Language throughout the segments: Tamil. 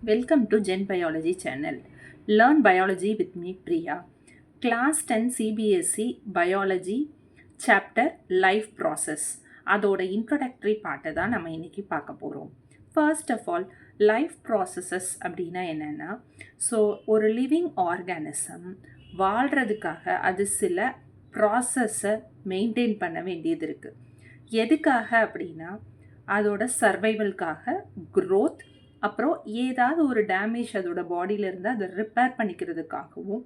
Welcome to Gen Biology channel. Learn biology with me, Priya. Class 10 CBSE Biology Chapter Life Process. அதோட introductory பார்ட்டை தான் நம்ம இன்னைக்கு பார்க்க போகிறோம். First of all, life processes அப்படின்னா என்னென்னா, ஒரு லிவிங் ஆர்கானிசம் வாழ்கிறதுக்காக அது சில ப்ராசஸை மெயின்டைன் பண்ண வேண்டியது இருக்குது. எதுக்காக அப்படின்னா, அதோட சர்வைவல்காக, க்ரோத், அப்புறம் ஏதாவது ஒரு டேமேஜ் அதோட பாடியில் இருந்தால் அதை ரிப்பேர் பண்ணிக்கிறதுக்காகவும்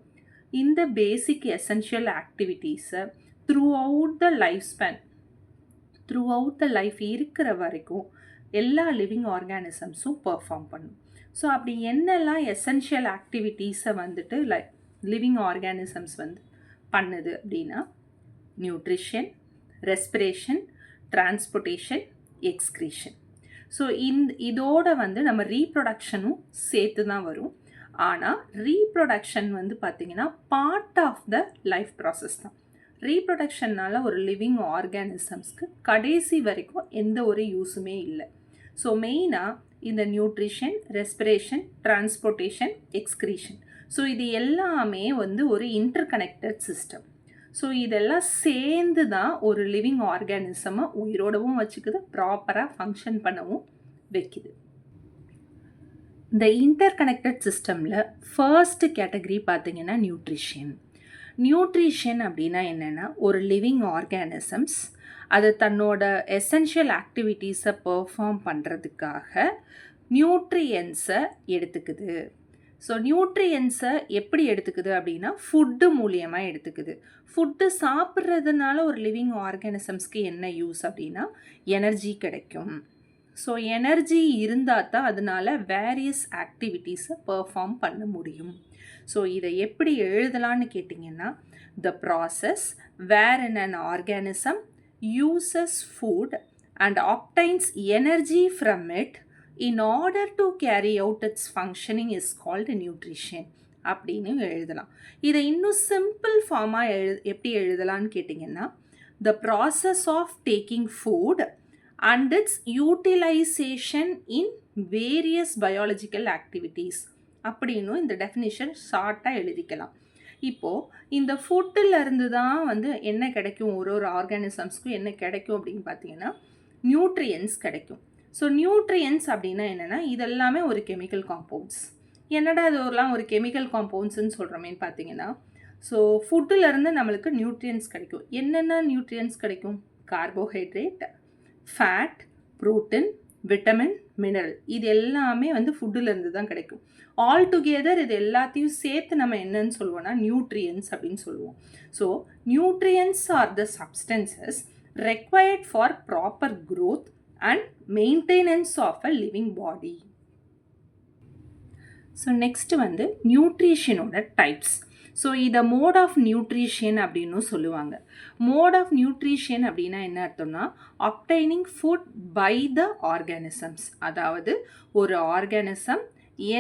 இந்த பேசிக் எசென்ஷியல் ஆக்டிவிட்டீஸை த்ரூ அவுட் த லைஃப் இருக்கிற வரைக்கும் எல்லா லிவிங் ஆர்கானிசம்ஸும் பெர்ஃபார்ம் பண்ணும். ஸோ அப்படி என்னெல்லாம் எசென்ஷியல் ஆக்டிவிட்டீஸை வந்துட்டு லிவிங் ஆர்கானிசம்ஸ் பண்ணுது அப்படின்னா, nutrition, respiration, transportation, excretion. So இதோட நம்ம ரீப்ரொடக்ஷனும் சேர்த்து தான் வரும். ஆனால் ரீப்ரொடக்ஷன் பார்த்திங்கன்னா part of the life process தான். ரீப்ரொடக்ஷன்னால் ஒரு லிவிங் ஆர்கானிசம்ஸ்க்கு கடைசி வரைக்கும் எந்த ஒரு யூஸுமே இல்லை. ஸோ மெயினாக இந்த nutrition, respiration, transportation, excretion, so இது எல்லாமே ஒரு இன்டர்கனெக்டட் சிஸ்டம். ஸோ இதெல்லாம் சேர்ந்து தான் ஒரு லிவிங் ஆர்கானிசமை உயிரோடவும் வச்சுக்குது, ப்ராப்பராக ஃபங்க்ஷன் பண்ணவும் வைக்குது. இந்த இன்டர்கனெக்டட் சிஸ்டமில் ஃபர்ஸ்ட் கேட்டகரி பார்த்திங்கன்னா நியூட்ரிஷன் அப்படின்னா என்னென்னா, ஒரு லிவிங் ஆர்கானிசம்ஸ் அது தன்னோட எசென்ஷியல் ஆக்டிவிட்டீஸை பெர்ஃபார்ம் பண்ணுறதுக்காக நியூட்ரியன்ஸை எடுத்துக்குது. ஸோ நியூட்ரியன்ஸை எப்படி எடுத்துக்குது அப்படின்னா, ஃபுட்டு மூலியமாக எடுத்துக்குது. ஃபுட்டு சாப்பிட்றதுனால ஒரு லிவிங் ஆர்கானிசம்ஸ்க்கு என்ன யூஸ் அப்படின்னா, எனர்ஜி கிடைக்கும். ஸோ எனர்ஜி இருந்தால் தான் அதனால் வேரியஸ் ஆக்டிவிட்டீஸை பெர்ஃபார்ம் பண்ண முடியும். ஸோ இதை எப்படி எழுதலான்னு கேட்டிங்கன்னா, the process where in an organism uses food and obtains energy from it in order to carry out its functioning is called nutrition அப்படின்னு எழுதலாம். இதை இன்னும் சிம்பிள் ஃபார்மாக எப்படி எழுதலான்னு கேட்டிங்கன்னா, the process of taking food and its utilization in various biological activities அப்படின்னு இந்த டெஃபினிஷன் ஷார்ட்டாக எழுதிக்கலாம். இப்போது இந்த ஃபுட்டில் இருந்து தான் என்ன கிடைக்கும், ஒரு ஆர்கானிசம்ஸ்க்கும் என்ன கிடைக்கும் அப்படின்னு பார்த்தீங்கன்னா, நியூட்ரியன்ஸ் கிடைக்கும். ஸோ நியூட்ரியன்ஸ் அப்படின்னா என்னென்னா, இதெல்லாமே ஒரு கெமிக்கல் காம்பவுண்ட்ஸ். என்னடா இதெல்லாம் ஒரு கெமிக்கல் காம்பவுண்ட்ஸ்ன்னு சொல்கிறோமேன்னு பார்த்தீங்கன்னா, ஸோ ஃபுட்டிலேருந்து நம்மளுக்கு நியூட்ரியன்ஸ் கிடைக்கும். என்னென்ன நியூட்ரியன்ஸ் கிடைக்கும்? Carbohydrate, fat, protein, vitamin, mineral, இது எல்லாமே ஃபுட்டிலேருந்து தான் கிடைக்கும். ஆல் டுகெதர் இது எல்லாத்தையும் சேர்த்து நம்ம என்னன்னு சொல்லுவோம்னா நியூட்ரியன்ஸ் அப்படின்னு சொல்லுவோம். So nutrients R the substances required for proper growth and maintenance of a living body. So next நியூட்ரிஷனோட டைப்ஸ். ஸோ இதை மோட் ஆஃப் நியூட்ரிஷன் அப்படின்னு சொல்லுவாங்க. மோட் ஆஃப் நியூட்ரிஷன் அப்படின்னா என்ன அர்த்தம்னா, obtaining food by the organisms. அதாவது ஒரு ஆர்கானிசம்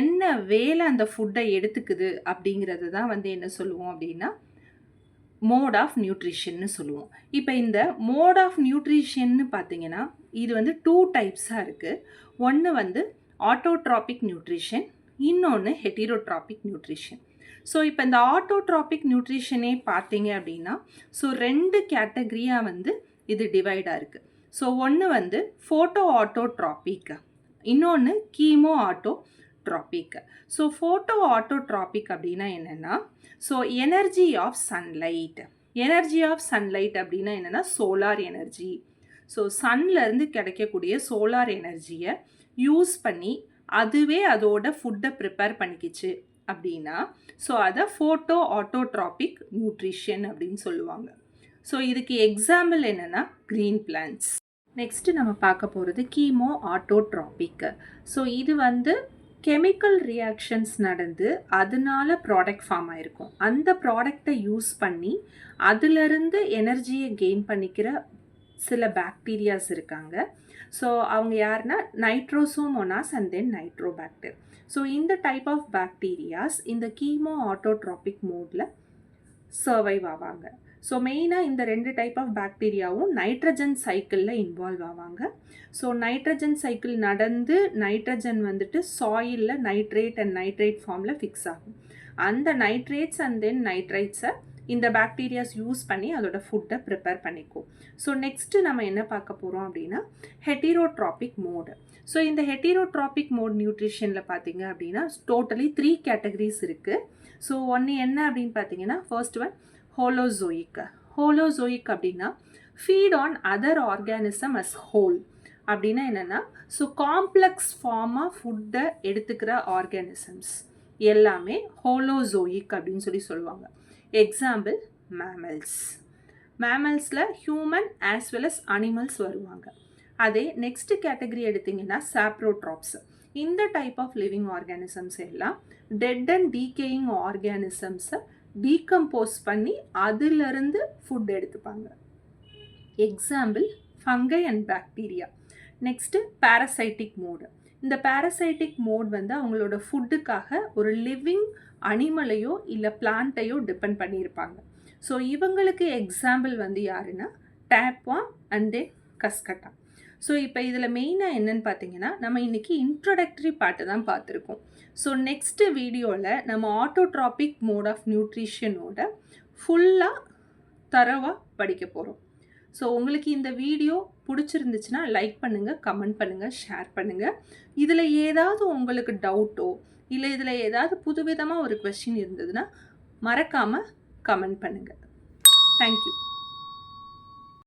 என்ன வேலை அந்த ஃபுட்டை எடுத்துக்குது அப்படிங்கிறது தான் என்ன சொல்லுவோம் அப்படின்னா மோட் ஆஃப் நியூட்ரிஷன்னு சொல்லுவோம். இப்போ இந்த மோட் ஆஃப் நியூட்ரிஷன்னு பார்த்தீங்கன்னா, இது 2 டைப்ஸாக இருக்குது. ஒன்று ஆட்டோட்ராபிக் நியூட்ரிஷன், இன்னொன்று ஹெட்டிரோட்ராபிக் நியூட்ரிஷன். ஸோ இப்போ இந்த ஆட்டோட்ராபிக் நியூட்ரிஷனே பார்த்தீங்க அப்படின்னா, ஸோ 2 கேட்டகரியாக இது டிவைடாக இருக்குது. ஸோ ஒன்று ஃபோட்டோ ஆட்டோட்ராபிக், இன்னொன்று chemo autotrophic. So photo autotrophic அப்படின்னா என்னென்னா, ஸோ எனர்ஜி ஆஃப் சன்லைட் அப்படின்னா என்னென்னா சோலார் எனர்ஜி. ஸோ சன்லேருந்து கிடைக்கக்கூடிய சோலார் எனர்ஜியை யூஸ் பண்ணி அதுவே அதோட ஃபுட்டை ப்ரிப்பேர் பண்ணிக்கிச்சு அப்படின்னா, ஸோ அதை ஃபோட்டோ ஆட்டோட்ராபிக் நியூட்ரிஷன் அப்படின்னு சொல்லுவாங்க. ஸோ இதுக்கு எக்ஸாம்பிள் என்னென்னா க்ரீன் பிளான்ட்ஸ். நெக்ஸ்ட்டு நம்ம பார்க்க போகிறது கீமோ ஆட்டோட்ராபிக். ஸோ இது கெமிக்கல் ரியாக்ஷன்ஸ் நடந்து அதனால ப்ராடக்ட் ஃபார்ம் ஆகிருக்கும். அந்த ப்ராடக்டை யூஸ் பண்ணி அதிலிருந்து எனர்ஜியை கெயின் பண்ணிக்கிற சில பாக்டீரியாஸ் இருக்காங்க. ஸோ அவங்க யாருன்னா Nitrosomonas and then Nitrobacter. So இந்த டைப் ஆஃப் பாக்டீரியாஸ் இந்த கீமோ ஆட்டோட்ராபிக் மோடில் சர்வைவ் ஆவாங்க. ஸோ மெயினாக இந்த 2 டைப் ஆஃப் பாக்டீரியாவும் நைட்ரஜன் சைக்கிளில் இன்வால்வ் ஆவாங்க. ஸோ நைட்ரஜன் சைக்கிள் நடந்து நைட்ரஜன் வந்துட்டு சாயிலில் நைட்ரேட் அண்ட் நைட்ரேட் ஃபார்மில் ஃபிக்ஸ் ஆகும். அந்த நைட்ரேட்ஸ் அண்ட் தென் நைட்ரைட்ஸை இந்த பாக்டீரியாஸ் யூஸ் பண்ணி அதோட ஃபுட்டை ப்ரிப்பேர் பண்ணிக்கும். ஸோ நெக்ஸ்ட்டு நம்ம என்ன பார்க்க போகிறோம் அப்படின்னா ஹெட்டிரோட்ராபிக் மோடு. ஸோ இந்த ஹெட்டிரோட்ராபிக் மோட் நியூட்ரிஷனில் பார்த்தீங்க அப்படின்னா டோட்டலி 3 கேட்டகரிஸ் இருக்குது. ஸோ ஒன்று என்ன அப்படின்னு பார்த்தீங்கன்னா ஃபர்ஸ்ட் ஒன் ஹோலோசோயிக். ஹோலோசோயிக் அப்படின்னா feed on other organism as whole. அப்படின்னா என்னென்னா ஸோ காம்ப்ளெக்ஸ் ஃபார்மாக ஃபுட்டை எடுத்துக்கிற ஆர்கானிசம்ஸ் எல்லாமே ஹோலோசோயிக் அப்படின்னு சொல்லுவாங்க. Example mammals. மேமல்ஸில் human as well as animals வருவாங்க. அதே நெக்ஸ்ட் கேட்டகரி எடுத்திங்கன்னா சாப்ரோட்ராப்ஸ். இந்த டைப் ஆஃப் லிவிங் ஆர்கானிசம்ஸ் எல்லாம் டெட் அண்ட் டீகேயிங் ஆர்கானிசம்ஸை டீகம்போஸ் பண்ணி அதிலிருந்து ஃபுட் எடுத்துப்பாங்க. Example fungi and bacteria. Next parasitic mode. இந்த பேரசைட்டிக் மோட் வந்து அவங்களோட ஃபுட்டுக்காக ஒரு லிவிங் அனிமலையோ இல்லை பிளான்ட்டையோ டிபெண்ட் பண்ணியிருப்பாங்க. ஸோ இவங்களுக்கு எக்ஸாம்பிள் வந்து யாருன்னா டேப்வார்ம் அண்ட் தென் கஸ்கட்டா. ஸோ இப்போ இதில் மெயினாக என்னென்னு பார்த்தீங்கன்னா நம்ம இன்றைக்கி இன்ட்ரோடக்டரி பார்ட்டு தான் பார்த்துருக்கோம். ஸோ நெக்ஸ்ட்டு வீடியோவில் நம்ம ஆட்டோட்ராபிக் மோட் ஆஃப் நியூட்ரிஷனோட ஃபுல்லாக தரவாக படிக்க போகிறோம். ஸோ உங்களுக்கு இந்த வீடியோ பிடிச்சிருந்துச்சுன்னா லைக் பண்ணுங்கள், கமெண்ட் பண்ணுங்கள், ஷேர் பண்ணுங்கள். இதில் ஏதாவது உங்களுக்கு டவுட்டோ இல்லை இதில் ஏதாவது புதுவிதமாக ஒரு கொஸ்டின் இருந்ததுன்னா மறக்காமல் கமெண்ட் பண்ணுங்கள். தேங்க்யூ.